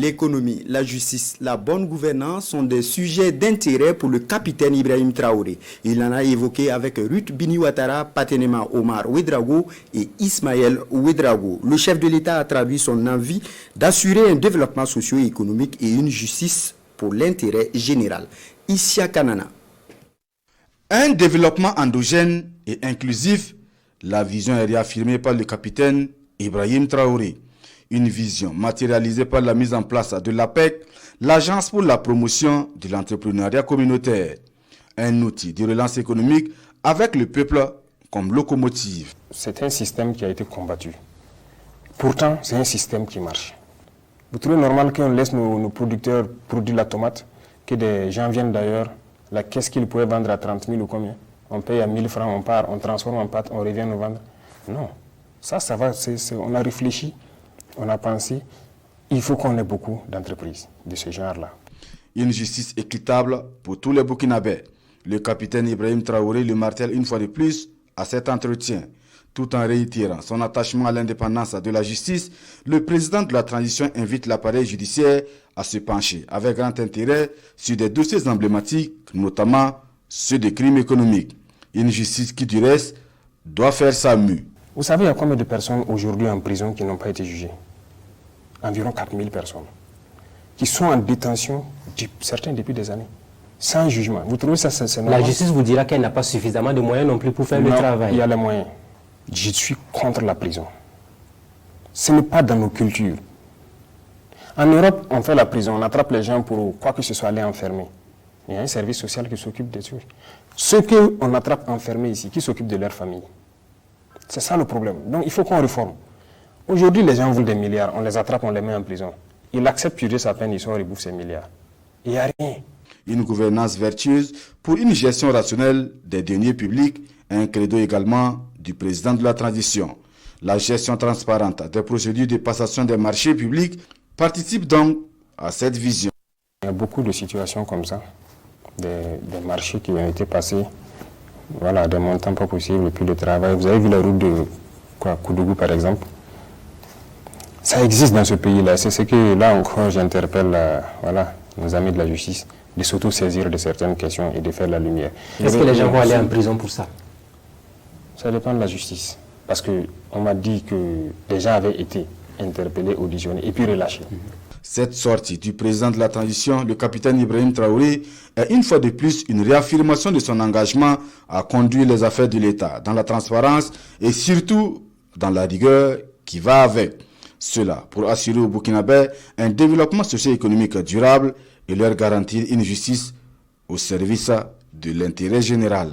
L'économie, la justice, la bonne gouvernance sont des sujets d'intérêt pour le capitaine Ibrahim Traoré. Il en a évoqué avec Ruth Bini-Ouattara, Patenema Omar Ouedraogo et Ismaël Ouedraogo. Le chef de l'État a traduit son envie d'assurer un développement socio-économique et une justice pour l'intérêt général. Issia Kanana. Un développement endogène et inclusif, la vision est réaffirmée par le capitaine Ibrahim Traoré. Une vision matérialisée par la mise en place de l'APEC, l'Agence pour la promotion de l'entrepreneuriat communautaire. Un outil de relance économique avec le peuple comme locomotive. C'est un système qui a été combattu. Pourtant, c'est un système qui marche. Vous trouvez normal qu'on laisse nos producteurs produire la tomate, que des gens viennent d'ailleurs, la caisse qu'ils pouvaient vendre à 30 000 ou combien? On paye à 1000 francs, on part, on transforme en pâte, on revient nous vendre. Non, ça va, on a réfléchi. On a pensé, il faut qu'on ait beaucoup d'entreprises de ce genre-là. Une justice équitable pour tous les Burkinabés. Le capitaine Ibrahim Traoré le martèle une fois de plus à cet entretien. Tout en réitérant son attachement à l'indépendance de la justice, le président de la transition invite l'appareil judiciaire à se pencher avec grand intérêt sur des dossiers emblématiques, notamment ceux des crimes économiques. Une justice qui, du reste, doit faire sa mue. Vous savez, il y a combien de personnes aujourd'hui en prison qui n'ont pas été jugées? Environ 4000 personnes. Qui sont en détention, certains depuis des années, sans jugement. Vous trouvez ça, c'est normal? La justice vous dira qu'elle n'a pas suffisamment de moyens non plus pour faire le travail. Il y a les moyens. Je suis contre la prison. Ce n'est pas dans nos cultures. En Europe, on fait la prison, on attrape les gens pour quoi que ce soit aller enfermer. Il y a un service social qui s'occupe des trucs. Ceux qu'on attrape enfermés ici, qui s'occupent de leur famille. C'est ça le problème. Donc il faut qu'on réforme. Aujourd'hui, les gens veulent des milliards. On les attrape, on les met en prison. Il accepte purger sa peine, il sort et bouffe ses milliards. Il n'y a rien. Une gouvernance vertueuse pour une gestion rationnelle des deniers publics, un credo également du président de la transition. La gestion transparente des procédures de passation des marchés publics participe donc à cette vision. Il y a beaucoup de situations comme ça, des marchés qui ont été passés. Voilà, des montants pas possibles, et puis le travail. Vous avez vu la route de Koudougou, par exemple. Ça existe dans ce pays-là. C'est ce que, là encore, j'interpelle nos amis de la justice, de s'auto-saisir de certaines questions et de faire la lumière. Est-ce que les gens vont aller en prison pour ça? Ça dépend de la justice. Parce qu'on m'a dit que les gens avaient été interpellés, auditionnés et puis relâchés. Cette sortie du président de la transition, le capitaine Ibrahim Traoré, est une fois de plus une réaffirmation de son engagement à conduire les affaires de l'État dans la transparence et surtout dans la rigueur qui va avec. Cela pour assurer aux Burkinabés un développement socio-économique durable et leur garantir une justice au service de l'intérêt général.